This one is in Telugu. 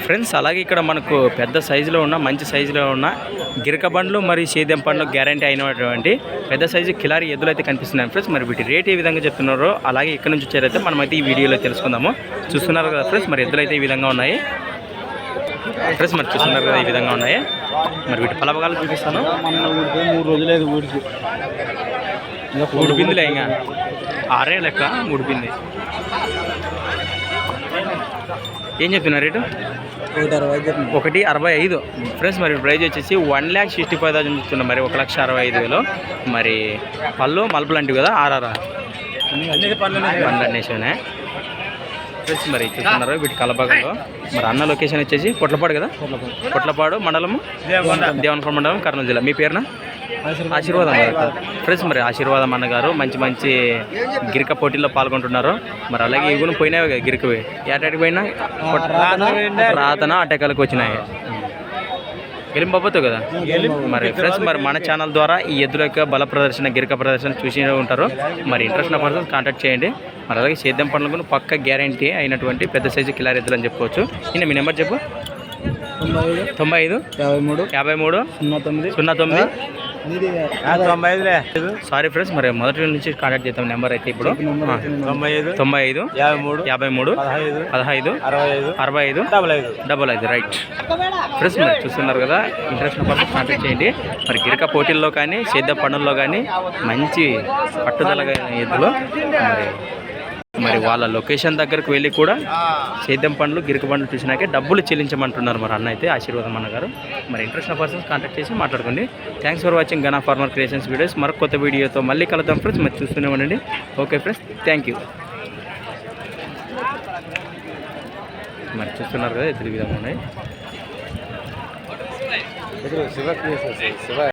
ఫ్రెండ్స్ అలాగే ఇక్కడ మనకు పెద్ద సైజులో ఉన్న మంచి సైజులో ఉన్న గిరక బండ్లు మరియు సేద్యం పండ్లు గ్యారంటీ అయినటువంటి పెద్ద సైజు కిలారీ ఎద్దులు అయితే కనిపిస్తున్నాయి ఫ్రెండ్స్. మరి వీటి రేట్ ఏ విధంగా చెప్తున్నారో అలాగే ఇక్కడ నుంచి వచ్చారైతే మనమైతే ఈ వీడియోలో తెలుసుకుందాము. చూస్తున్నారు కదా ఫ్రెండ్స్, మరి ఎద్దులు అయితే ఈ విధంగా ఉన్నాయి ఫ్రెండ్స్. మరి చూస్తున్నారు కదా ఈ విధంగా ఉన్నాయి. మరి వీటి పలవగాలు చూపిస్తాను. 3 రోజులేదు ఊరికి, ఇంకా 3 బిందులే, ఇంకా 6 లెక్క 3 బింది. ఏం చెప్తున్నారు రేటు? 1,65 ఫ్రెండ్స్. మరి ప్రైజ్ వచ్చేసి 1,65,000 చెప్తున్నారు. మరి 1,65,000. మరి పళ్ళు మలుపులు అంటివి కదా, ఆర్ఆర్ పండ్లు అనేసినే ఫ్రెండ్స్. మరి చూస్తున్నారు వీటి కలబాగలో. మరి అన్న లొకేషన్ వచ్చేసి పొట్లపాడు కదా, పొట్లపాడు మండలము, దేవనకొండ మండలం, కర్నూలు జిల్లా. మీ పేరున? ఆశీర్వాదం ఫ్రెండ్స్. మరి ఆశీర్వాదం అన్నగారు మంచి మంచి గిరిక పోటీల్లో పాల్గొంటున్నారు. మరి అలాగే ఇగును పోయినాయి కదా గిరికవి, ఏటాటికి పోయినా రాతన అటెకాలకు వచ్చినాయి. గెలింపబోతావు కదా. మరి ఫ్రెండ్స్, మరి మన ఛానల్ ద్వారా ఈ ఎద్దుల యొక్క బల ప్రదర్శన గిరిక ప్రదర్శన చూసి ఉంటారు. మరి ఇంట్రెస్ట్ ఉన్న పర్సన్స్ కాంటాక్ట్ చేయండి. మరి అలాగే సేద్యం పనులకు పక్క గ్యారంటీ అయినటువంటి పెద్ద సైజు కిలారీ ఎద్దులు అని చెప్పుకోవచ్చు. మీ నెంబర్ చెప్పు. 95 53 09 సారీ ఫ్రెండ్స్, మరి మొదటి నుంచి కాంటాక్ట్ చేద్దాం. నెంబర్ అయితే ఇప్పుడు 95 53 15 65 55 రైట్ ఫ్రెండ్స్. మరి చూస్తున్నారు కదా, ఇంట్రెస్ట్ ఉన్న పర్సన్ కాంటాక్ట్ చేయండి. మరి గిరిక పోటీల్లో కానీ సేద్య పనుల్లో కానీ మంచి పట్టుదల ఎద్దులు. మరి వాళ్ళ లొకేషన్ దగ్గరకు వెళ్ళి కూడా సేద్యం పండ్లు గిరిక పండ్లు చూసినాకే డబ్బులు చెల్లించమంటున్నారు మరి అన్న అయితే, ఆశీర్వాదం అన్నగారు. మరి ఇంట్రెస్ట్ ఉన్న పర్సన్స్ కాంటాక్ట్ చేసి మాట్లాడుకోండి. థ్యాంక్స్ ఫర్ వాచింగ్ గనా ఫార్మర్ క్రియేషన్స్ వీడియోస్. మరొక కొత్త వీడియోతో మళ్ళీ కలుద్దాం ఫ్రెండ్స్. మరి చూస్తూనే ఉండండి. Okay friends, thank you. మరి చూస్తున్నారు కదా ఎదురు విధంగా ఉన్నాయి.